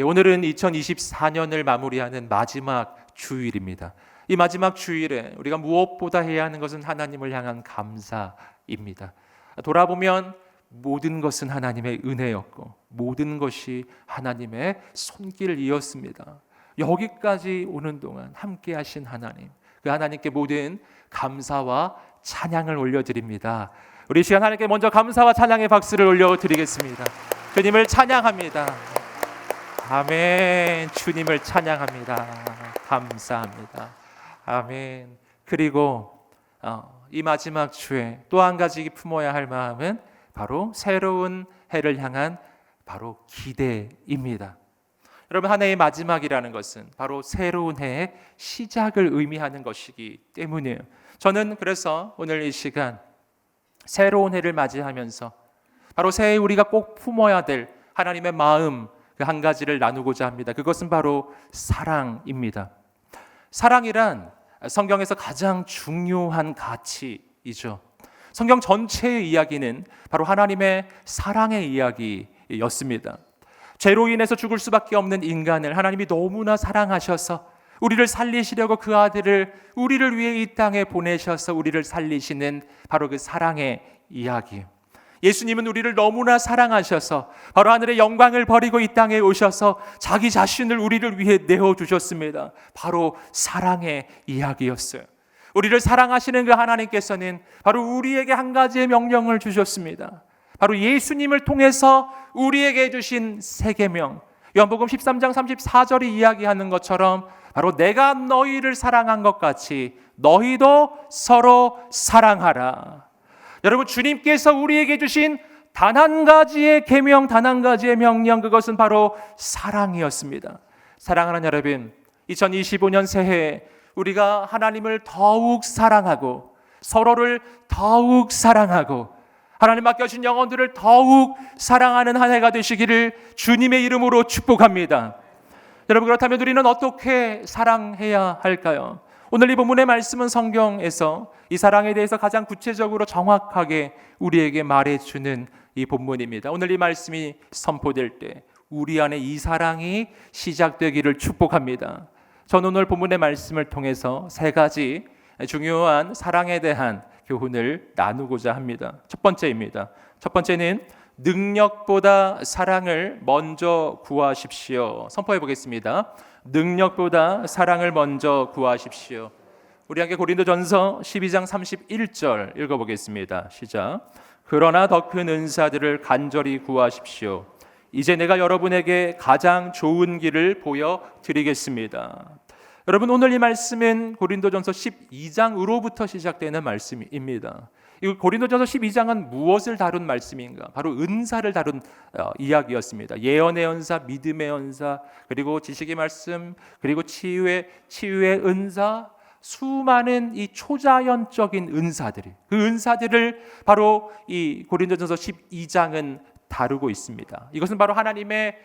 오늘은 2024년을 마무리하는 마지막 주일입니다. 이 마지막 주일에 우리가 무엇보다 해야 하는 것은 하나님을 향한 감사입니다. 돌아보면 모든 것은 하나님의 은혜였고 모든 것이 하나님의 손길이었습니다. 여기까지 오는 동안 함께 하신 하나님, 그 하나님께 모든 감사와 찬양을 올려드립니다. 우리 이 시간 하나님께 먼저 감사와 찬양의 박수를 올려드리겠습니다. 주님을 찬양합니다. 아멘. 주님을 찬양합니다. 감사합니다. 아멘. 그리고 이 마지막 주에 또 한 가지 품어야 할 마음은 바로 새로운 해를 향한 바로 기대입니다. 여러분, 한 해의 마지막이라는 것은 바로 새로운 해의 시작을 의미하는 것이기 때문이에요. 저는 그래서 오늘 이 시간 새로운 해를 맞이하면서 바로 새해 우리가 꼭 품어야 될 하나님의 마음 그 한 가지를 나누고자 합니다. 그것은 바로 사랑입니다. 사랑이란 성경에서 가장 중요한 가치이죠. 성경 전체의 이야기는 바로 하나님의 사랑의 이야기였습니다. 죄로 인해서 죽을 수밖에 없는 인간을 하나님이 너무나 사랑하셔서 우리를 살리시려고 그 아들을 우리를 위해 이 땅에 보내셔서 우리를 살리시는 바로 그 사랑의 이야기. 예수님은 우리를 너무나 사랑하셔서 바로 하늘의 영광을 버리고 이 땅에 오셔서 자기 자신을 우리를 위해 내어주셨습니다. 바로 사랑의 이야기였어요. 우리를 사랑하시는 그 하나님께서는 바로 우리에게 한 가지의 명령을 주셨습니다. 바로 예수님을 통해서 우리에게 주신 세 계명, 요한복음 13장 34절이 이야기하는 것처럼 바로 내가 너희를 사랑한 것 같이 너희도 서로 사랑하라. 여러분, 주님께서 우리에게 주신 단 한 가지의 계명, 단 한 가지의 명령, 그것은 바로 사랑이었습니다. 사랑하는 여러분, 2025년 새해에 우리가 하나님을 더욱 사랑하고 서로를 더욱 사랑하고 하나님 맡겨주신 영혼들을 더욱 사랑하는 한 해가 되시기를 주님의 이름으로 축복합니다. 여러분, 그렇다면 우리는 어떻게 사랑해야 할까요? 오늘 이 본문의 말씀은 성경에서 이 사랑에 대해서 가장 구체적으로 정확하게 우리에게 말해주는 이 본문입니다. 오늘 이 말씀이 선포될 때 우리 안에 이 사랑이 시작되기를 축복합니다. 저는 오늘 본문의 말씀을 통해서 세 가지 중요한 사랑에 대한 교훈을 나누고자 합니다. 첫 번째입니다. 첫 번째는 능력보다 사랑을 먼저 구하십시오. 선포해 보겠습니다. 능력보다 사랑을 먼저 구하십시오. 우리 함께 고린도전서 12장 31절 읽어보겠습니다. 시작. 그러나 더 큰 은사들을 간절히 구하십시오. 이제 내가 여러분에게 가장 좋은 길을 보여드리겠습니다. 여러분, 오늘 이 말씀은 고린도전서 12장으로부터 시작되는 말씀입니다. 이 고린도전서 12장은 무엇을 다룬 말씀인가? 바로 은사를 다룬 이야기였습니다. 예언의 은사, 믿음의 은사, 그리고 지식의 말씀, 그리고 치유의 은사, 수많은 이 초자연적인 은사들이, 그 은사들을 바로 이 고린도전서 12장은 다루고 있습니다. 이것은 바로 하나님의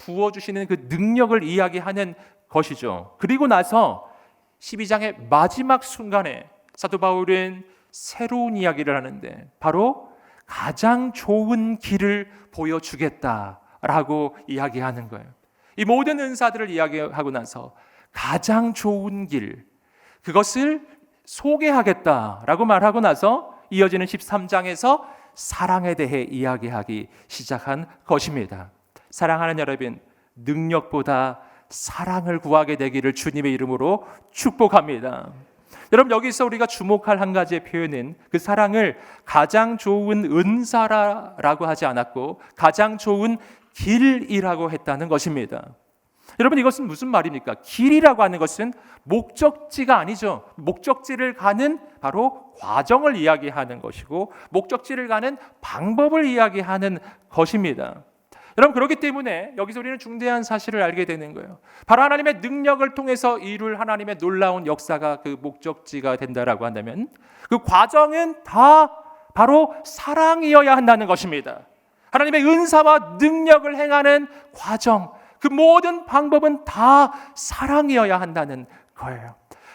부어주시는 그 능력을 이야기하는 것이죠. 그리고 나서 12장의 마지막 순간에 사도 바울은 새로운 이야기를 하는데 바로 가장 좋은 길을 보여주겠다라고 이야기하는 거예요. 이 모든 은사들을 이야기하고 나서 가장 좋은 길, 그것을 소개하겠다라고 말하고 나서 이어지는 13장에서 사랑에 대해 이야기하기 시작한 것입니다. 사랑하는 여러분, 능력보다 사랑을 구하게 되기를 주님의 이름으로 축복합니다. 여러분, 여기서 우리가 주목할 한 가지의 표현은 그 사랑을 가장 좋은 은사라고 하지 않았고 가장 좋은 길이라고 했다는 것입니다. 여러분, 이것은 무슨 말입니까? 길이라고 하는 것은 목적지가 아니죠. 목적지를 가는 바로 과정을 이야기하는 것이고 목적지를 가는 방법을 이야기하는 것입니다. 여러분, 그렇기 때문에 여기서 우리는 중대한 사실을 알게 되는 거예요. 바로 하나님의 능력을 통해서 이룰 하나님의 놀라운 역사가 그 목적지가 된다라고 한다면 그 과정은 다 바로 사랑이어야 한다는 것입니다. 하나님의 은사와 능력을 행하는 과정, 그 모든 방법은 다 사랑이어야 한다는 거예요.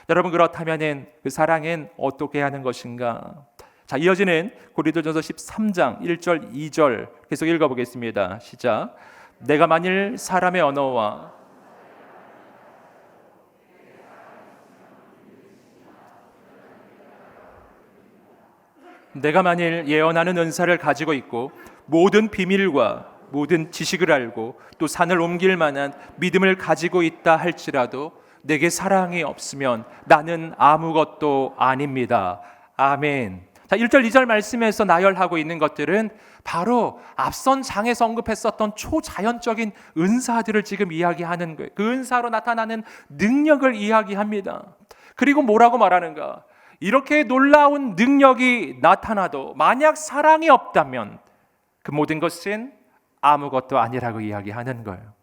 여러분, 그렇다면 그 사랑은 어떻게 하는 것인가? 자, 이어지는 고린도전서 13장 1절 2절 계속 읽어보겠습니다. 시작. 내가 만일 사람의 언어와 내가 만일 예언하는 은사를 가지고 있고 모든 비밀과 모든 지식을 알고 또 산을 옮길 만한 믿음을 가지고 있다 할지라도 내게 사랑이 없으면 나는 아무것도 아닙니다. 아멘. 자, 1절 2절 말씀에서 나열하고 있는 것들은 바로 앞선 장에서 언급했었던 초자연적인 은사들을 지금 이야기하는 거예요. 그 은사로 나타나는 능력을 이야기합니다. 그리고 뭐라고 말하는가? 이렇게 놀라운 능력이 나타나도 만약 사랑이 없다면 그 모든 것은 아무것도 아니라고 이야기하는 거예요.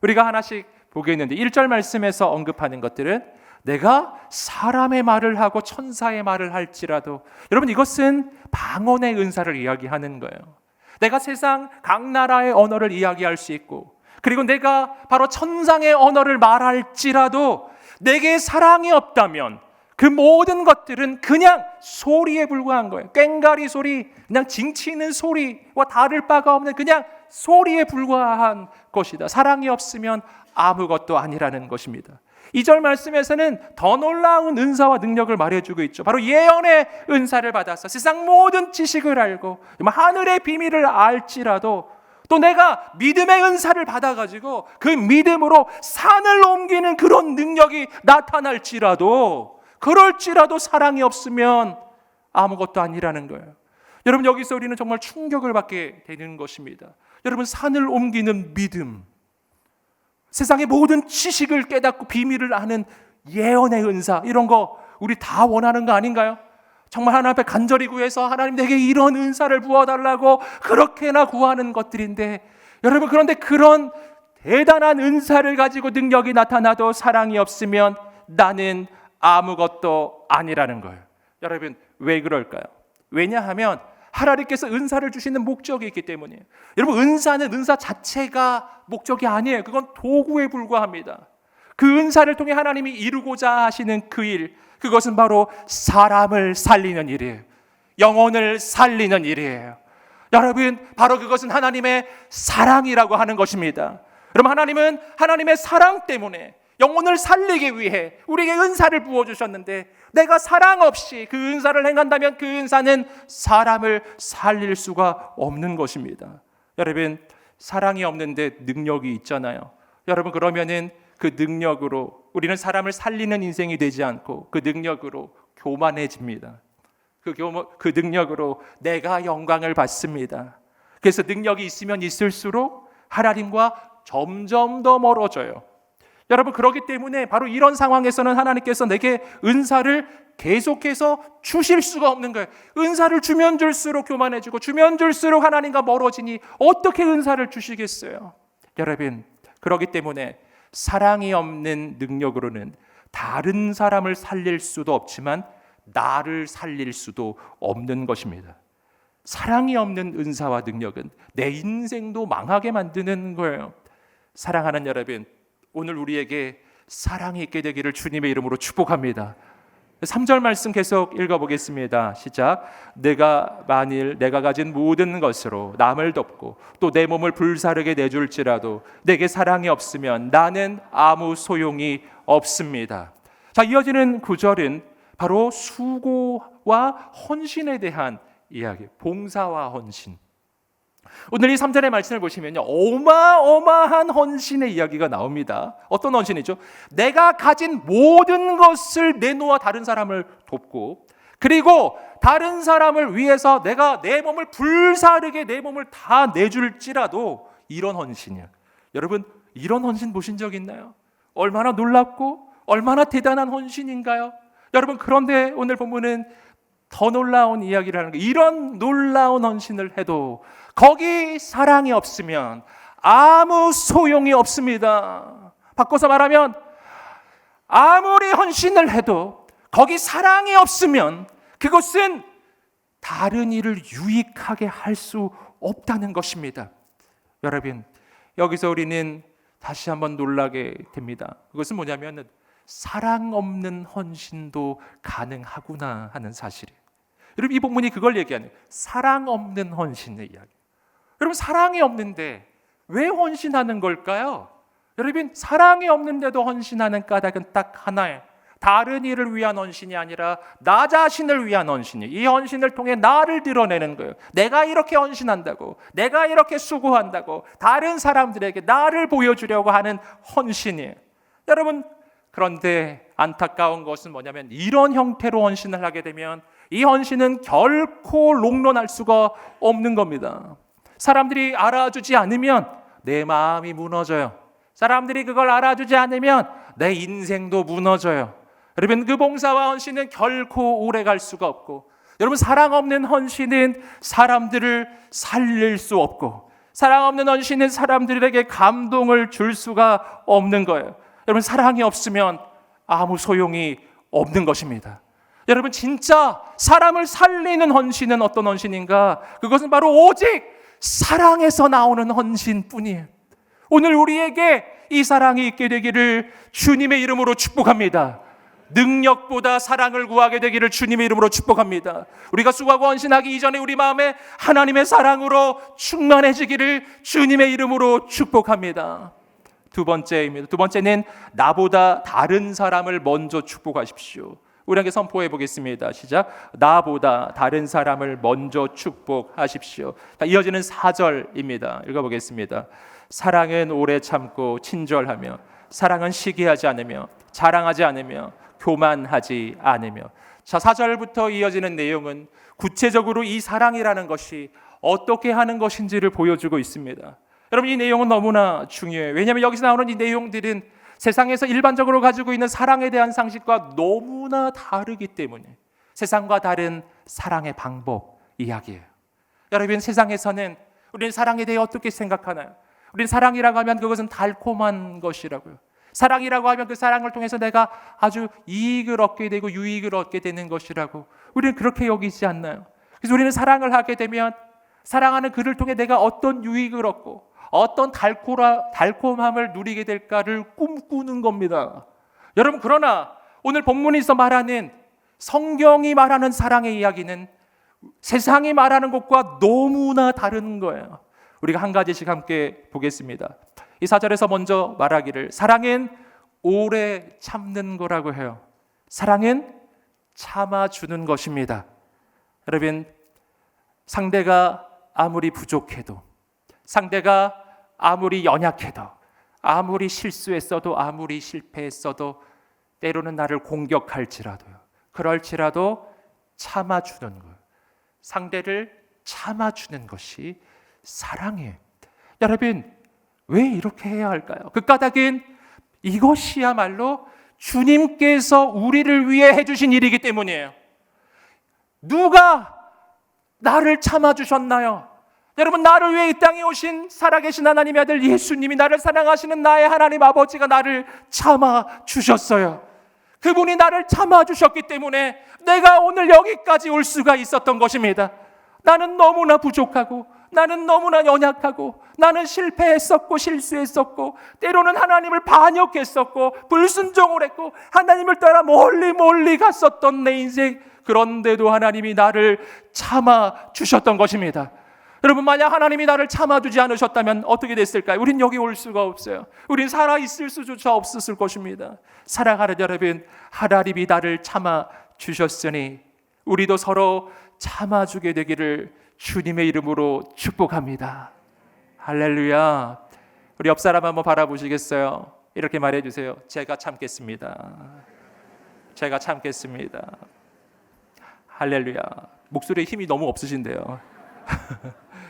우리가 하나씩 보겠는데 1절 말씀에서 언급하는 것들은 내가 사람의 말을 하고 천사의 말을 할지라도, 여러분 이것은 방언의 은사를 이야기하는 거예요. 내가 세상 각 나라의 언어를 이야기할 수 있고, 그리고 내가 바로 천상의 언어를 말할지라도 내게 사랑이 없다면 그 모든 것들은 그냥 소리에 불과한 거예요. 꽹가리 소리, 그냥 징치는 소리와 다를 바가 없는 그냥 소리에 불과한 것이다. 사랑이 없으면 아무것도 아니라는 것입니다. 2절 말씀에서는 더 놀라운 은사와 능력을 말해주고 있죠. 바로 예언의 은사를 받아서 세상 모든 지식을 알고 하늘의 비밀을 알지라도 또 내가 믿음의 은사를 받아가지고 그 믿음으로 산을 옮기는 그런 능력이 나타날지라도, 그럴지라도 사랑이 없으면 아무것도 아니라는 거예요. 여러분 여기서 우리는 정말 충격을 받게 되는 것입니다. 여러분 산을 옮기는 믿음, 세상의 모든 지식을 깨닫고 비밀을 아는 예언의 은사, 이런 거 우리 다 원하는 거 아닌가요? 정말 하나님 앞에 간절히 구해서 하나님 내게 이런 은사를 부어달라고 그렇게나 구하는 것들인데, 여러분 그런데 그런 대단한 은사를 가지고 능력이 나타나도 사랑이 없으면 나는 아무것도 아니라는 거예요. 여러분 왜 그럴까요? 왜냐하면 하나님께서 은사를 주시는 목적이 있기 때문이에요. 여러분 은사는 은사 자체가 목적이 아니에요. 그건 도구에 불과합니다. 그 은사를 통해 하나님이 이루고자 하시는 그 일, 그것은 바로 사람을 살리는 일이에요. 영혼을 살리는 일이에요. 여러분 바로 그것은 하나님의 사랑이라고 하는 것입니다. 여러분 하나님은 하나님의 사랑 때문에 영혼을 살리기 위해 우리에게 은사를 부어주셨는데, 내가 사랑 없이 그 은사를 행한다면 그 은사는 사람을 살릴 수가 없는 것입니다. 여러분 사랑이 없는데 능력이 있잖아요. 여러분 그러면은 그 능력으로 우리는 사람을 살리는 인생이 되지 않고 그 능력으로 교만해집니다. 그 능력으로 내가 영광을 받습니다. 그래서 능력이 있으면 있을수록 하나님과 점점 더 멀어져요. 여러분 그렇기 때문에 바로 이런 상황에서는 하나님께서 내게 은사를 계속해서 주실 수가 없는 거예요. 은사를 주면 줄수록 교만해지고 주면 줄수록 하나님과 멀어지니 어떻게 은사를 주시겠어요? 여러분 그렇기 때문에 사랑이 없는 능력으로는 다른 사람을 살릴 수도 없지만 나를 살릴 수도 없는 것입니다. 사랑이 없는 은사와 능력은 내 인생도 망하게 만드는 거예요. 사랑하는 여러분, 오늘 우리에게 사랑이 있게 되기를 주님의 이름으로 축복합니다. 3절 말씀 계속 읽어보겠습니다. 시작. 내가 만일 내가 가진 모든 것으로 남을 돕고 또 내 몸을 불사르게 내줄지라도 내게 사랑이 없으면 나는 아무 소용이 없습니다. 자, 이어지는 구절은 바로 수고와 헌신에 대한 이야기, 봉사와 헌신. 오늘 이 3절의 말씀을 보시면요, 어마어마한 헌신의 이야기가 나옵니다. 어떤 헌신이죠? 내가 가진 모든 것을 내놓아 다른 사람을 돕고, 그리고 다른 사람을 위해서 내가 내 몸을 불사르게 내 몸을 다 내줄지라도, 이런 헌신이에요. 여러분 이런 헌신 보신 적 있나요? 얼마나 놀랍고 얼마나 대단한 헌신인가요? 여러분 그런데 오늘 본문은 더 놀라운 이야기를 하는 거예요. 이런 놀라운 헌신을 해도 거기 사랑이 없으면 아무 소용이 없습니다. 바꿔서 말하면 아무리 헌신을 해도 거기 사랑이 없으면 그것은 다른 일을 유익하게 할 수 없다는 것입니다. 여러분 여기서 우리는 다시 한번 놀라게 됩니다. 그것은 뭐냐면 사랑 없는 헌신도 가능하구나 하는 사실이에요. 여러분 이 본문이 그걸 얘기하는 거예요. 사랑 없는 헌신의 이야기. 여러분 사랑이 없는데 왜 헌신하는 걸까요? 여러분, 사랑이 없는데도 헌신하는 까닭은 딱 하나예요. 다른 일을 위한 헌신이 아니라 나 자신을 위한 헌신이에요. 이 헌신을 통해 나를 드러내는 거예요. 내가 이렇게 헌신한다고, 내가 이렇게 수고한다고 다른 사람들에게 나를 보여주려고 하는 헌신이에요. 여러분, 그런데 안타까운 것은 뭐냐면 이런 형태로 헌신을 하게 되면 이 헌신은 결코 롱런할 수가 없는 겁니다. 사람들이 알아주지 않으면 내 마음이 무너져요. 사람들이 그걸 알아주지 않으면 내 인생도 무너져요. 여러분, 그 봉사와 헌신은 결코 오래갈 수가 없고, 여러분, 사랑 없는 헌신은 사람들을 살릴 수 없고, 사랑 없는 헌신은 사람들에게 감동을 줄 수가 없는 거예요. 여러분, 사랑이 없으면 아무 소용이 없는 것입니다. 여러분, 진짜 사람을 살리는 헌신은 어떤 헌신인가? 그것은 바로 오직 사랑에서 나오는 헌신뿐이에요. 오늘 우리에게 이 사랑이 있게 되기를 주님의 이름으로 축복합니다. 능력보다 사랑을 구하게 되기를 주님의 이름으로 축복합니다. 우리가 수고하고 헌신하기 이전에 우리 마음에 하나님의 사랑으로 충만해지기를 주님의 이름으로 축복합니다. 두 번째입니다. 두 번째는 나보다 다른 사람을 먼저 축복하십시오. 우리 함께 선포해 보겠습니다. 시작. 나보다 다른 사람을 먼저 축복하십시오. 이어지는 4절입니다. 읽어보겠습니다. 사랑은 오래 참고 친절하며, 사랑은 시기하지 않으며, 자랑하지 않으며, 교만하지 않으며. 자, 4절부터 이어지는 내용은 구체적으로 이 사랑이라는 것이 어떻게 하는 것인지를 보여주고 있습니다. 여러분, 이 내용은 너무나 중요해요. 왜냐하면 여기서 나오는 이 내용들은 세상에서 일반적으로 가지고 있는 사랑에 대한 상식과 너무나 다르기 때문에 세상과 다른 사랑의 방법 이야기예요. 여러분, 세상에서는 우리는 사랑에 대해 어떻게 생각하나요? 우리는 사랑이라고 하면 그것은 달콤한 것이라고요. 사랑이라고 하면 그 사랑을 통해서 내가 아주 이익을 얻게 되고 유익을 얻게 되는 것이라고 우리는 그렇게 여기지 않나요? 그래서 우리는 사랑을 하게 되면 사랑하는 그를 통해 내가 어떤 유익을 얻고 어떤 달콤함을 누리게 될까를 꿈꾸는 겁니다. 여러분, 그러나 오늘 본문에서 말하는, 성경이 말하는 사랑의 이야기는 세상이 말하는 것과 너무나 다른 거예요. 우리가 한 가지씩 함께 보겠습니다. 이 4절에서 먼저 말하기를 사랑은 오래 참는 거라고 해요. 사랑은 참아주는 것입니다. 여러분, 상대가 아무리 부족해도, 상대가 아무리 연약해도, 아무리 실수했어도, 아무리 실패했어도, 때로는 나를 공격할지라도요, 그럴지라도 참아주는 거예요. 상대를 참아주는 것이 사랑이에요. 여러분, 왜 이렇게 해야 할까요? 그 까닭은 이것이야말로 주님께서 우리를 위해 해주신 일이기 때문이에요. 누가 나를 참아주셨나요? 여러분, 나를 위해 이 땅에 오신 살아계신 하나님의 아들 예수님이, 나를 사랑하시는 나의 하나님 아버지가 나를 참아주셨어요. 그분이 나를 참아주셨기 때문에 내가 오늘 여기까지 올 수가 있었던 것입니다. 나는 너무나 부족하고, 나는 너무나 연약하고, 나는 실패했었고 실수했었고, 때로는 하나님을 반역했었고 불순종을 했고 하나님을 따라 멀리 갔었던 내 인생, 그런데도 하나님이 나를 참아주셨던 것입니다. 여러분, 만약 하나님이 나를 참아주지 않으셨다면 어떻게 됐을까요? 우린 여기 올 수가 없어요. 우린 살아있을 수조차 없었을 것입니다. 사랑하는 여러분, 하나님이 나를 참아주셨으니 우리도 서로 참아주게 되기를 주님의 이름으로 축복합니다. 할렐루야. 우리 옆 사람 한번 바라보시겠어요? 이렇게 말해주세요. 제가 참겠습니다. 제가 참겠습니다. 할렐루야. 목소리에 힘이 너무 없으신데요.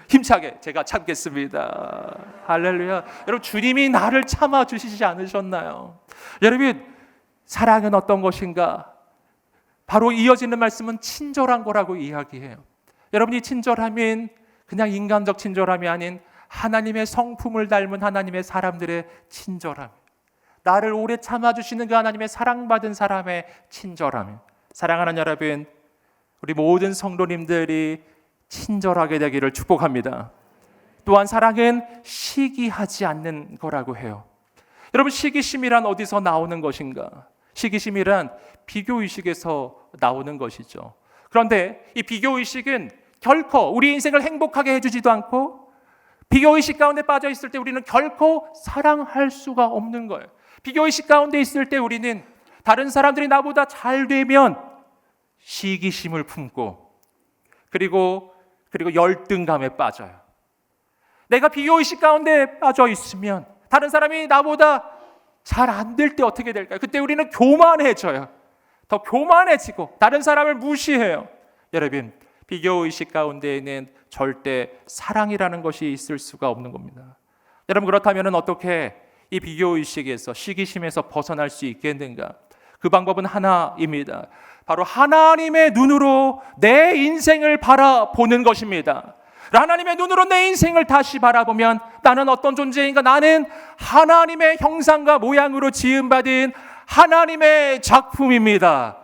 힘차게 제가 참겠습니다. 할렐루야. 여러분, 주님이 나를 참아주시지 않으셨나요? 여러분, 사랑은 어떤 것인가? 바로 이어지는 말씀은 친절한 거라고 이야기해요. 여러분, 이 친절함은 그냥 인간적 친절함이 아닌 하나님의 성품을 닮은 하나님의 사람들의 친절함, 나를 오래 참아주시는 그 하나님의 사랑받은 사람의 친절함. 사랑하는 여러분, 우리 모든 성도님들이 친절하게 되기를 축복합니다. 또한 사랑은 시기하지 않는 거라고 해요. 여러분, 시기심이란 어디서 나오는 것인가? 시기심이란 비교의식에서 나오는 것이죠. 그런데 이 비교의식은 결코 우리 인생을 행복하게 해주지도 않고 비교의식 가운데 빠져 있을 때 우리는 결코 사랑할 수가 없는 거예요. 비교의식 가운데 있을 때 우리는 다른 사람들이 나보다 잘 되면 시기심을 품고 그리고 열등감에 빠져요. 내가 비교의식 가운데 빠져 있으면 다른 사람이 나보다 잘 안 될 때 어떻게 될까요? 그때 우리는 교만해져요. 더 교만해지고 다른 사람을 무시해요. 여러분, 비교의식 가운데에는 절대 사랑이라는 것이 있을 수가 없는 겁니다. 여러분, 그렇다면 어떻게 이 비교의식에서 시기심에서 벗어날 수 있겠는가? 그 방법은 하나입니다. 바로 하나님의 눈으로 내 인생을 바라보는 것입니다. 하나님의 눈으로 내 인생을 다시 바라보면 나는 어떤 존재인가? 나는 하나님의 형상과 모양으로 지음받은 하나님의 작품입니다.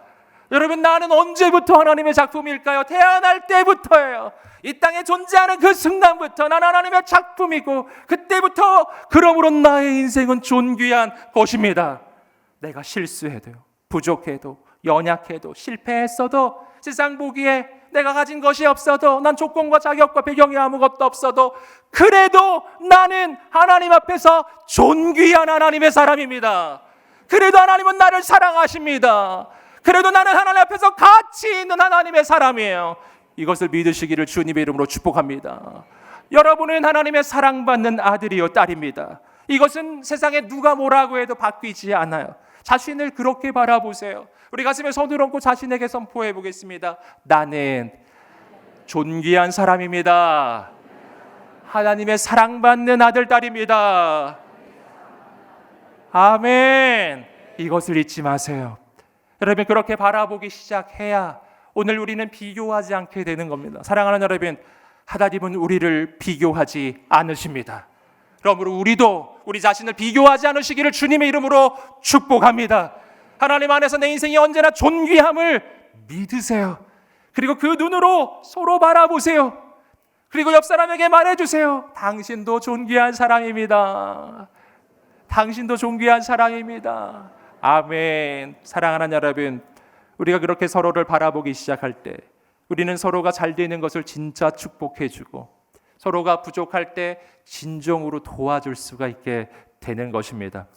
여러분, 나는 언제부터 하나님의 작품일까요? 태어날 때부터예요. 이 땅에 존재하는 그 순간부터 나는 하나님의 작품이고 그때부터 그러므로 나의 인생은 존귀한 것입니다. 내가 실수해도 부족해도 연약해도 실패했어도 세상 보기에 내가 가진 것이 없어도 난 조건과 자격과 배경이 아무것도 없어도 그래도 나는 하나님 앞에서 존귀한 하나님의 사람입니다. 그래도 하나님은 나를 사랑하십니다. 그래도 나는 하나님 앞에서 가치 있는 하나님의 사람이에요. 이것을 믿으시기를 주님의 이름으로 축복합니다. 여러분은 하나님의 사랑받는 아들이요 딸입니다. 이것은 세상에 누가 뭐라고 해도 바뀌지 않아요. 자신을 그렇게 바라보세요. 우리 가슴에 손을 얹고 자신에게 선포해 보겠습니다. 나는 존귀한 사람입니다. 하나님의 사랑받는 아들 딸입니다. 아멘. 이것을 잊지 마세요. 여러분, 그렇게 바라보기 시작해야 오늘 우리는 비교하지 않게 되는 겁니다. 사랑하는 여러분, 하나님은 우리를 비교하지 않으십니다. 그러므로 우리도 우리 자신을 비교하지 않으시기를 주님의 이름으로 축복합니다. 하나님 안에서 내 인생이 언제나 존귀함을 믿으세요. 그리고 그 눈으로 서로 바라보세요. 그리고 옆 사람에게 말해주세요. 당신도 존귀한 사람입니다. 당신도 존귀한 사람입니다. 아멘. 사랑하는 여러분, 우리가 그렇게 서로를 바라보기 시작할 때 우리는 서로가 잘 되는 것을 진짜 축복해주고 서로가 부족할 때 진정으로 도와줄 수가 있게 되는 것입니다.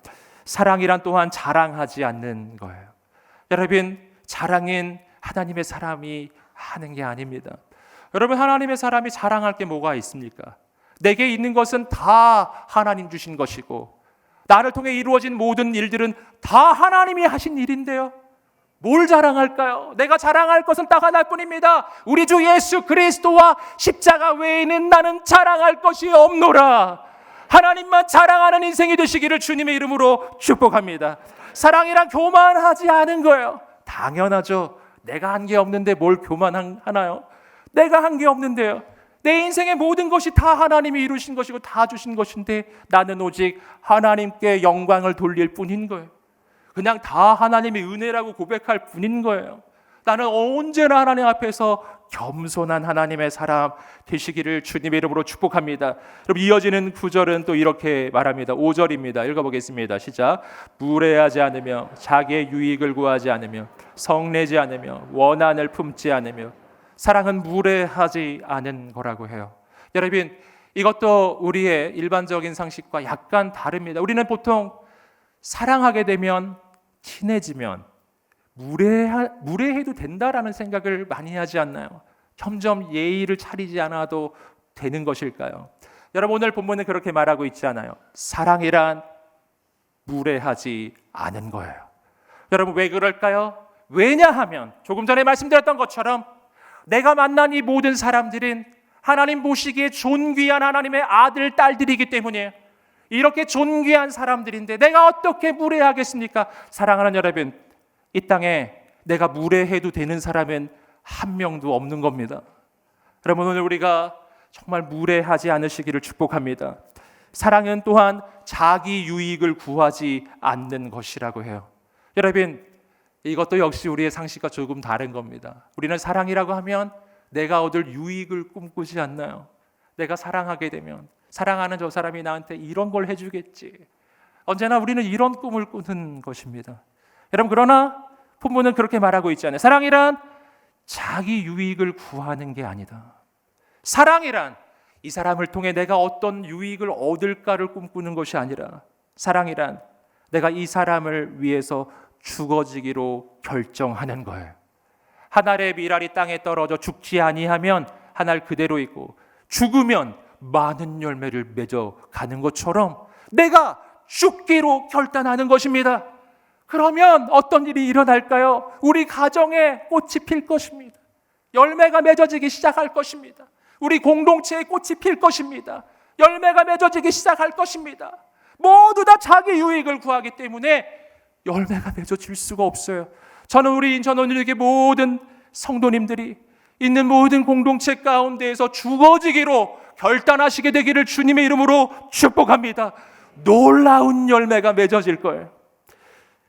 사랑이란 또한 자랑하지 않는 거예요. 여러분, 자랑은 하나님의 사람이 하는 게 아닙니다. 여러분, 하나님의 사람이 자랑할 게 뭐가 있습니까? 내게 있는 것은 다 하나님 주신 것이고 나를 통해 이루어진 모든 일들은 다 하나님이 하신 일인데요. 뭘 자랑할까요? 내가 자랑할 것은 딱 하나뿐입니다. 우리 주 예수 그리스도와 십자가 외에는 나는 자랑할 것이 없노라. 하나님만 자랑하는 인생이 되시기를 주님의 이름으로 축복합니다. 사랑이란 교만하지 않은 거예요. 당연하죠. 내가 한 게 없는데 뭘 교만하나요? 내가 한 게 없는데요. 내 인생의 모든 것이 다 하나님이 이루신 것이고 다 주신 것인데 나는 오직 하나님께 영광을 돌릴 뿐인 거예요. 그냥 다 하나님의 은혜라고 고백할 뿐인 거예요. 나는 언제나 하나님 앞에서 겸손한 하나님의 사람 되시기를 주님의 이름으로 축복합니다. 그럼 이어지는 구절은 또 이렇게 말합니다. 5절입니다. 읽어보겠습니다. 시작. 무례하지 않으며 자기의 유익을 구하지 않으며 성내지 않으며 원한을 품지 않으며. 사랑은 무례하지 않은 거라고 해요. 여러분, 이것도 우리의 일반적인 상식과 약간 다릅니다. 우리는 보통 사랑하게 되면 친해지면 무례해도 된다라는 생각을 많이 하지 않나요? 점점 예의를 차리지 않아도 되는 것일까요? 여러분, 오늘 본문은 그렇게 말하고 있지 않아요. 사랑이란 무례하지 않은 거예요. 여러분, 왜 그럴까요? 왜냐하면 조금 전에 말씀드렸던 것처럼 내가 만난 이 모든 사람들은 하나님 보시기에 존귀한 하나님의 아들, 딸들이기 때문이에요. 이렇게 존귀한 사람들인데 내가 어떻게 무례하겠습니까? 사랑하는 여러분, 이 땅에 내가 무례해도 되는 사람은 한 명도 없는 겁니다. 여러분, 오늘 우리가 정말 무례하지 않으시기를 축복합니다. 사랑은 또한 자기 유익을 구하지 않는 것이라고 해요. 여러분, 이것도 역시 우리의 상식과 조금 다른 겁니다. 우리는 사랑이라고 하면 내가 얻을 유익을 꿈꾸지 않나요? 내가 사랑하게 되면 사랑하는 저 사람이 나한테 이런 걸 해주겠지. 언제나 우리는 이런 꿈을 꾸는 것입니다. 여러분, 그러나 본문은 그렇게 말하고 있지 않아요. 사랑이란 자기 유익을 구하는 게 아니다. 사랑이란 이 사람을 통해 내가 어떤 유익을 얻을까를 꿈꾸는 것이 아니라 사랑이란 내가 이 사람을 위해서 죽어지기로 결정하는 거예요. 한 알의 밀알이 땅에 떨어져 죽지 아니하면 한 알 그대로 있고 죽으면 많은 열매를 맺어 가는 것처럼 내가 죽기로 결단하는 것입니다. 그러면 어떤 일이 일어날까요? 우리 가정에 꽃이 필 것입니다. 열매가 맺어지기 시작할 것입니다. 우리 공동체에 꽃이 필 것입니다. 열매가 맺어지기 시작할 것입니다. 모두 다 자기 유익을 구하기 때문에 열매가 맺어질 수가 없어요. 저는 우리 인천원일교회 모든 성도님들이 있는 모든 공동체 가운데에서 죽어지기로 결단하시게 되기를 주님의 이름으로 축복합니다. 놀라운 열매가 맺어질 거예요.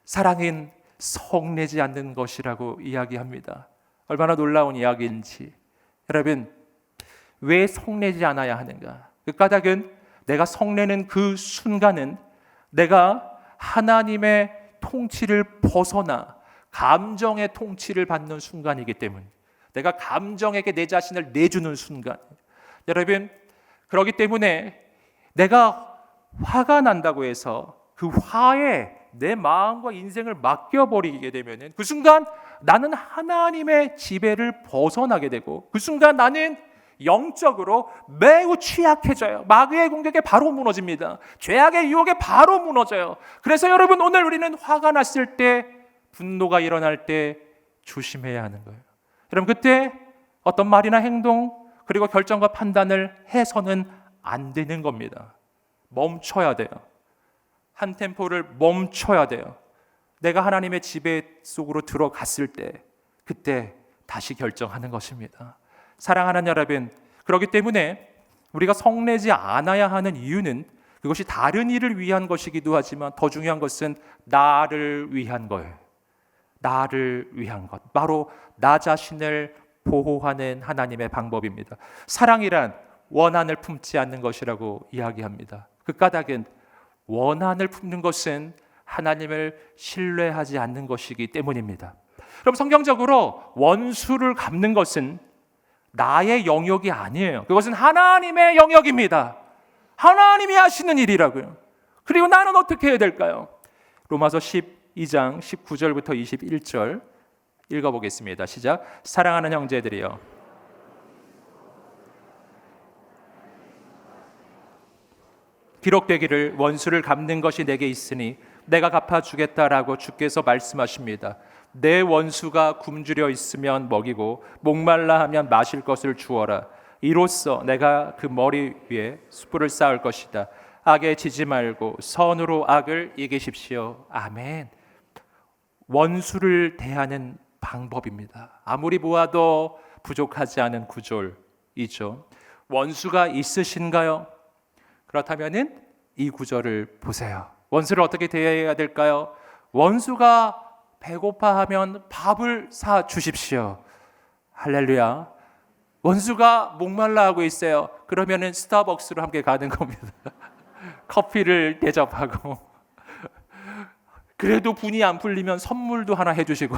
사랑은 성내지 않는 것이라고 이야기합니다. 얼마나 놀라운 이야기인지. 여러분, 왜 성내지 않아야 하는가? 그 까닭은 내가 성내는 그 순간은 내가 하나님의 통치를 벗어나 감정의 통치를 받는 순간이기 때문에, 내가 감정에게 내 자신을 내주는 순간. 여러분, 그렇기 때문에 내가 화가 난다고 해서 그 화에 내 마음과 인생을 맡겨버리게 되면 그 순간 나는 하나님의 지배를 벗어나게 되고, 그 순간 나는 영적으로 매우 취약해져요. 마귀의 공격에 바로 무너집니다. 죄악의 유혹에 바로 무너져요. 그래서 여러분, 오늘 우리는 화가 났을 때, 분노가 일어날 때 조심해야 하는 거예요. 여러분, 그때 어떤 말이나 행동 그리고 결정과 판단을 해서는 안 되는 겁니다. 멈춰야 돼요. 한 템포를 멈춰야 돼요. 내가 하나님의 지배 속으로 들어갔을 때 그때 다시 결정하는 것입니다. 사랑하는 여러분, 그렇기 때문에 우리가 성내지 않아야 하는 이유는 그것이 다른 일을 위한 것이기도 하지만 더 중요한 것은 나를 위한 거예요. 나를 위한 것, 바로 나 자신을 보호하는 하나님의 방법입니다. 사랑이란 원한을 품지 않는 것이라고 이야기합니다. 그 까닭은 원한을 품는 것은 하나님을 신뢰하지 않는 것이기 때문입니다. 그럼 성경적으로 원수를 갚는 것은 나의 영역이 아니에요. 그것은 하나님의 영역입니다. 하나님이 하시는 일이라고요. 그리고 나는 어떻게 해야 될까요? 로마서 12장 19절부터 21절 읽어보겠습니다. 시작. 사랑하는 형제들이여, 기록되기를 원수를 갚는 것이 내게 있으니 내가 갚아주겠다라고 주께서 말씀하십니다. 내 원수가 굶주려 있으면 먹이고 목말라 하면 마실 것을 주어라. 이로써 내가 그 머리 위에 숯불을 쌓을 것이다. 악에 지지 말고 선으로 악을 이기십시오. 아멘. 원수를 대하는 방법입니다. 아무리 보아도 부족하지 않은 구절이죠. 원수가 있으신가요? 그렇다면은 이 구절을 보세요. 원수를 어떻게 대해야 될까요? 원수가 배고파하면 밥을 사 주십시오. 할렐루야. 원수가 목말라 하고 있어요. 그러면은 스타벅스로 함께 가는 겁니다. 커피를 대접하고, 그래도 분이 안 풀리면 선물도 하나 해주시고.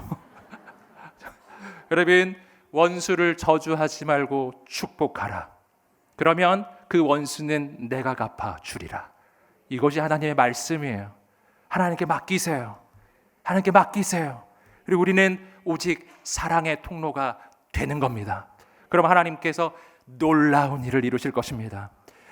여러분, 원수를 저주하지 말고 축복하라. 그러면 그 원수는 내가 갚아 주리라. 이것이 하나님의 말씀이에요. 하나님께 맡기세요. 하나님께 맡기세요. 그리고 우리는 오직 사랑의 통로가 되는 겁니다. 그럼 하나님께서 놀라운 일을 이루실 것입니다.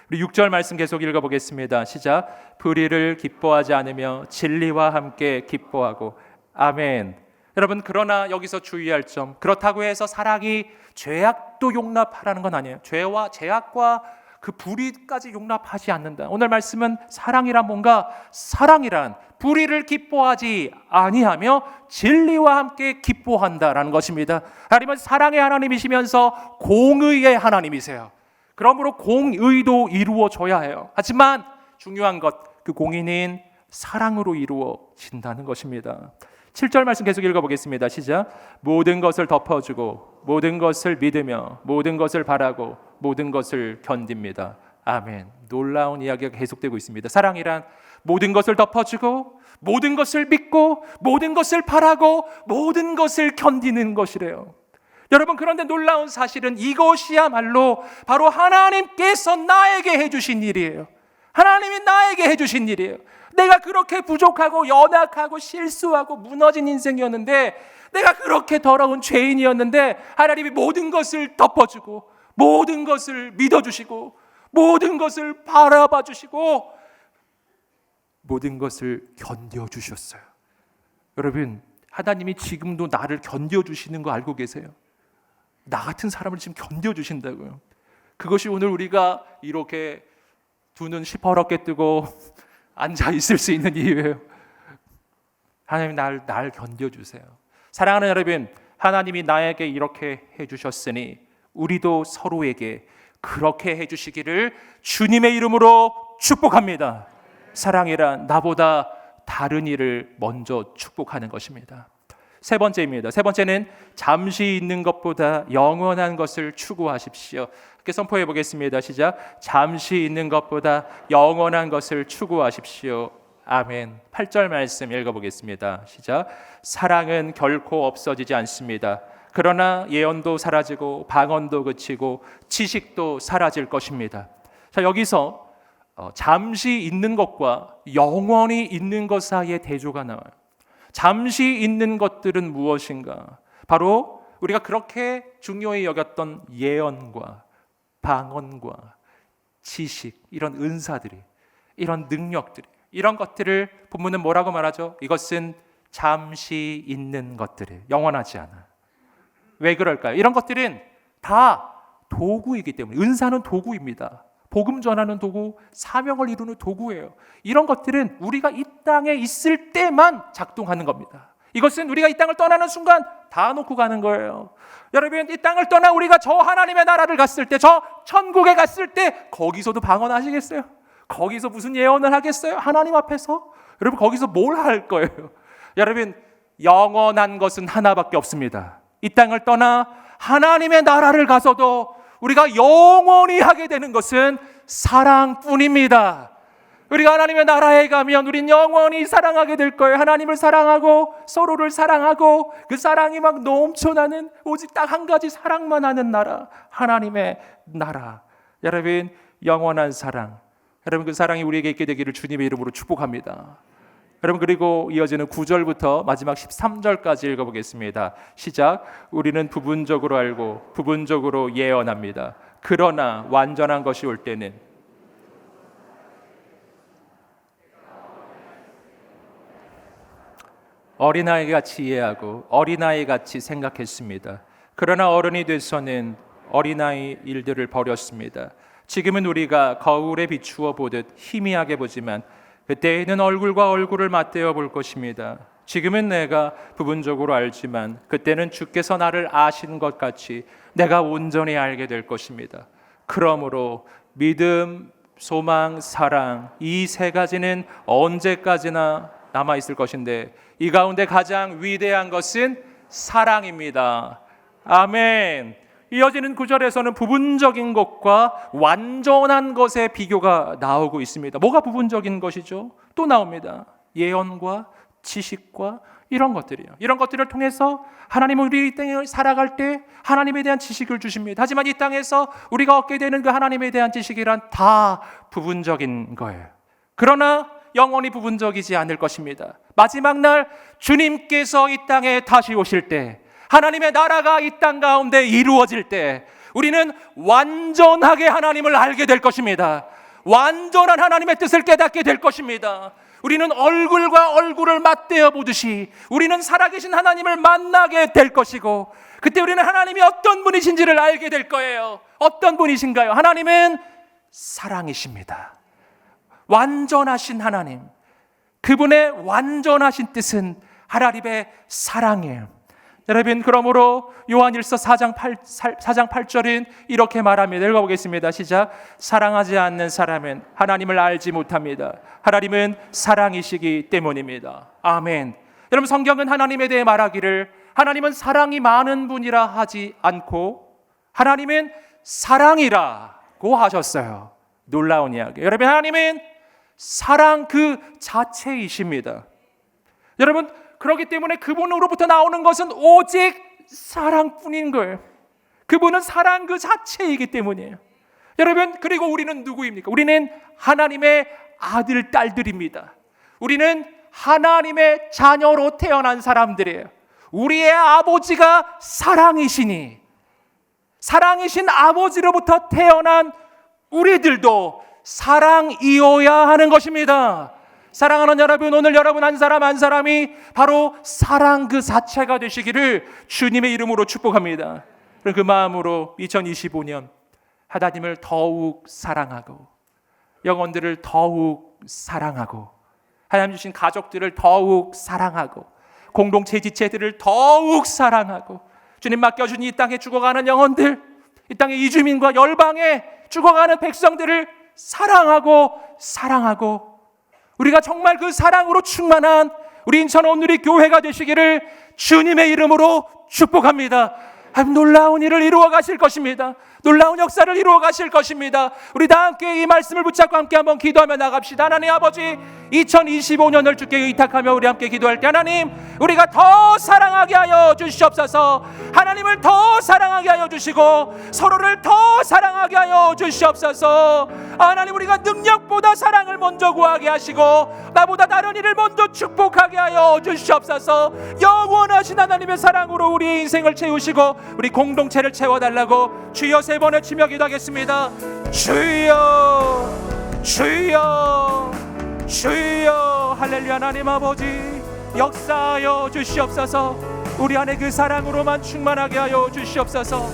우리 6절 말씀 계속 읽어보겠습니다. 시작. 불의를 기뻐하지 않으며 진리와 함께 기뻐하고. 아멘. 여러분, 그러나 여기서 주의할 점, 그렇다고 해서 사랑이 죄악도 용납하라는 건 아니에요. 죄와 죄악과 그 불의까지 용납하지 않는다. 오늘 말씀은 사랑이란 뭔가, 사랑이란 불의를 기뻐하지 아니하며 진리와 함께 기뻐한다라는 것입니다. 하나님은 사랑의 하나님이시면서 공의의 하나님이세요. 그러므로 공의도 이루어져야 해요. 하지만 중요한 것, 그 공의는 사랑으로 이루어진다는 것입니다. 7절 말씀 계속 읽어보겠습니다. 시작. 모든 것을 덮어주고 모든 것을 믿으며 모든 것을 바라고 모든 것을 견딥니다. 아멘. 놀라운 이야기가 계속되고 있습니다. 사랑이란 모든 것을 덮어주고 모든 것을 믿고 모든 것을 바라고 모든 것을 견디는 것이래요. 여러분, 그런데 놀라운 사실은 이것이야말로 바로 하나님께서 나에게 해주신 일이에요. 하나님이 나에게 해주신 일이에요. 내가 그렇게 부족하고 연약하고 실수하고 무너진 인생이었는데, 내가 그렇게 더러운 죄인이었는데 하나님이 모든 것을 덮어주고 모든 것을 믿어주시고 모든 것을 바라봐 주시고 모든 것을 견뎌주셨어요. 여러분, 하나님이 지금도 나를 견뎌주시는 거 알고 계세요? 나 같은 사람을 지금 견뎌주신다고요. 그것이 오늘 우리가 이렇게 두 눈 시퍼렇게 뜨고 앉아 있을 수 있는 이유예요. 하나님 날 견뎌주세요. 사랑하는 여러분, 하나님이 나에게 이렇게 해주셨으니 우리도 서로에게 그렇게 해주시기를 주님의 이름으로 축복합니다. 사랑이란 나보다 다른 일을 먼저 축복하는 것입니다. 세 번째입니다. 세 번째는 잠시 있는 것보다 영원한 것을 추구하십시오. 이렇게 선포해 보겠습니다. 시작. 잠시 있는 것보다 영원한 것을 추구하십시오. 아멘. 8절 말씀 읽어보겠습니다. 시작. 사랑은 결코 없어지지 않습니다. 그러나 예언도 사라지고 방언도 그치고 지식도 사라질 것입니다. 자, 여기서 잠시 있는 것과 영원히 있는 것 사이에 대조가 나와요. 잠시 있는 것들은 무엇인가? 바로 우리가 그렇게 중요히 여겼던 예언과 방언과 지식, 이런 은사들이, 이런 능력들이, 이런 것들을 본문은 뭐라고 말하죠? 이것은 잠시 있는 것들이 영원하지 않아. 왜 그럴까요? 이런 것들은 다 도구이기 때문에. 은사는 도구입니다. 복음 전하는 도구, 사명을 이루는 도구예요. 이런 것들은 우리가 이 땅에 있을 때만 작동하는 겁니다. 이것은 우리가 이 땅을 떠나는 순간 다 놓고 가는 거예요. 여러분, 이 땅을 떠나 우리가 저 하나님의 나라를 갔을 때, 저 천국에 갔을 때 거기서도 방언하시겠어요? 거기서 무슨 예언을 하겠어요? 하나님 앞에서? 여러분, 거기서 뭘 할 거예요? 여러분, 영원한 것은 하나밖에 없습니다. 이 땅을 떠나 하나님의 나라를 가서도 우리가 영원히 하게 되는 것은 사랑뿐입니다. 우리가 하나님의 나라에 가면 우린 영원히 사랑하게 될 거예요. 하나님을 사랑하고 서로를 사랑하고 그 사랑이 막 넘쳐나는, 오직 딱 한 가지 사랑만 하는 나라, 하나님의 나라. 여러분, 영원한 사랑, 여러분, 그 사랑이 우리에게 있게 되기를 주님의 이름으로 축복합니다. 여러분, 그리고 이어지는 9절부터 마지막 13절까지 읽어보겠습니다. 시작. 우리는 부분적으로 알고 부분적으로 예언합니다. 그러나 완전한 것이 올 때는 어린아이같이 이해하고 어린아이같이 생각했습니다. 그러나 어른이 돼서는 어린아이 일들을 버렸습니다. 지금은 우리가 거울에 비추어 보듯 희미하게 보지만 그때에는 얼굴과 얼굴을 맞대어 볼 것입니다. 지금은 내가 부분적으로 알지만 그때는 주께서 나를 아신 것 같이 내가 온전히 알게 될 것입니다. 그러므로 믿음, 소망, 사랑, 이 세 가지는 언제까지나 남아있을 것인데 이 가운데 가장 위대한 것은 사랑입니다. 아멘. 이어지는 9절에서는 부분적인 것과 완전한 것의 비교가 나오고 있습니다. 뭐가 부분적인 것이죠? 또 나옵니다. 예언과 지식과 이런 것들이요. 이런 것들을 통해서 하나님은 우리 이 땅을 살아갈 때 하나님에 대한 지식을 주십니다. 하지만 이 땅에서 우리가 얻게 되는 그 하나님에 대한 지식이란 다 부분적인 거예요. 그러나 영원히 부분적이지 않을 것입니다. 마지막 날 주님께서 이 땅에 다시 오실 때, 하나님의 나라가 이 땅 가운데 이루어질 때 우리는 완전하게 하나님을 알게 될 것입니다. 완전한 하나님의 뜻을 깨닫게 될 것입니다. 우리는 얼굴과 얼굴을 맞대어 보듯이 우리는 살아계신 하나님을 만나게 될 것이고, 그때 우리는 하나님이 어떤 분이신지를 알게 될 거예요. 어떤 분이신가요? 하나님은 사랑이십니다. 완전하신 하나님, 그분의 완전하신 뜻은 하나님의 사랑이에요. 여러분, 그러므로 요한일서 4장 8절은 이렇게 말합니다. 읽어보겠습니다. 시작. 사랑하지 않는 사람은 하나님을 알지 못합니다. 하나님은 사랑이시기 때문입니다. 아멘. 여러분, 성경은 하나님에 대해 말하기를 하나님은 사랑이 많은 분이라 하지 않고 하나님은 사랑이라고 하셨어요. 놀라운 이야기. 여러분, 하나님은 사랑 그 자체이십니다. 여러분, 그렇기 때문에 그분으로부터 나오는 것은 오직 사랑뿐인 거예요. 그분은 사랑 그 자체이기 때문이에요. 여러분, 그리고 우리는 누구입니까? 우리는 하나님의 아들, 딸들입니다. 우리는 하나님의 자녀로 태어난 사람들이에요. 우리의 아버지가 사랑이시니, 사랑이신 아버지로부터 태어난 우리들도 사랑이어야 하는 것입니다. 사랑하는 여러분, 오늘 여러분 한 사람 한 사람이 바로 사랑 그 자체가 되시기를 주님의 이름으로 축복합니다. 그 마음으로 2025년 하나님을 더욱 사랑하고, 영혼들을 더욱 사랑하고, 하나님 주신 가족들을 더욱 사랑하고, 공동체 지체들을 더욱 사랑하고, 주님 맡겨준 이 땅에 죽어가는 영혼들, 이 땅의 이주민과 열방에 죽어가는 백성들을 사랑하고 우리가 정말 그 사랑으로 충만한 우리 인천 온누리 교회가 되시기를 주님의 이름으로 축복합니다. 놀라운 일을 이루어 가실 것입니다. 놀라운 역사를 이루어 가실 것입니다. 우리 다 함께 이 말씀을 붙잡고 함께 한번 기도하며 나갑시다. 하나님 아버지, 2025년을 주께 의탁하며 우리 함께 기도할 때 하나님, 우리가 더 사랑하게 하여 주시옵소서. 하나님을 더 사랑하게 하여 주시고 서로를 더 사랑하게 하여 주시옵소서. 하나님, 우리가 능력보다 사랑을 먼저 구하게 하시고 나보다 다른 일을 먼저 축복하게 하여 주시옵소서. 영원하신 하나님의 사랑으로 우리의 인생을 채우시고 우리 공동체를 채워달라고 주여 세 번의 치며 기도하겠습니다. 주여, 주여, 주여. 할렐루야. 하나님 아버지, 역사하여 주시옵소서. 우리 안에 그 사랑으로만 충만하게 하여 주시옵소서.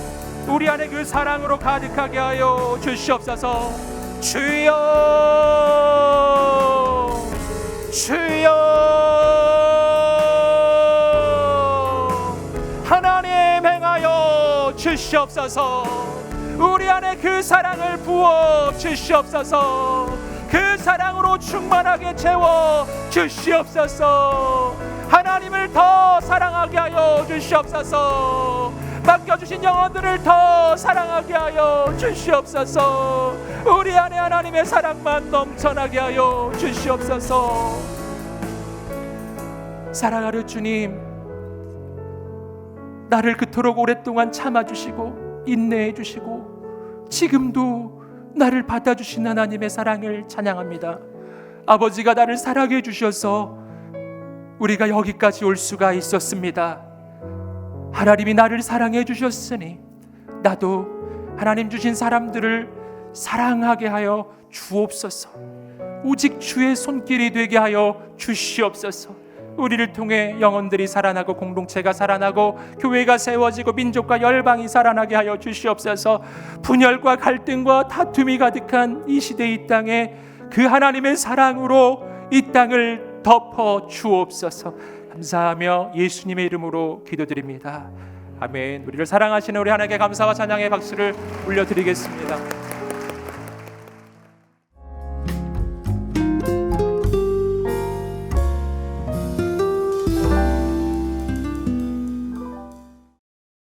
우리 안에 그 사랑으로 가득하게 하여 주시옵소서. 주여, 주여. 하나님 행하여 주시옵소서. 우리 안에 그 사랑을 부어 주시옵소서. 그 사랑으로 충만하게 채워 주시옵소서. 하나님을 더 사랑하게 하여 주시옵소서. 맡겨주신 영혼들을 더 사랑하게 하여 주시옵소서. 우리 안에 하나님의 사랑만 넘쳐나게 하여 주시옵소서. 사랑하는 주님, 나를 그토록 오랫동안 참아주시고 인내해주시고 지금도 나를 받아주신 하나님의 사랑을 찬양합니다. 아버지가 나를 사랑해 주셔서 우리가 여기까지 올 수가 있었습니다. 하나님이 나를 사랑해 주셨으니 나도 하나님 주신 사람들을 사랑하게 하여 주옵소서. 오직 주의 손길이 되게 하여 주시옵소서. 우리를 통해 영혼들이 살아나고 공동체가 살아나고 교회가 세워지고 민족과 열방이 살아나게 하여 주시옵소서. 분열과 갈등과 다툼이 가득한 이 시대 이 땅에 그 하나님의 사랑으로 이 땅을 덮어 주옵소서. 감사하며 예수님의 이름으로 기도드립니다. 아멘. 우리를 사랑하시는 우리 하나님께 감사와 찬양의 박수를 올려드리겠습니다.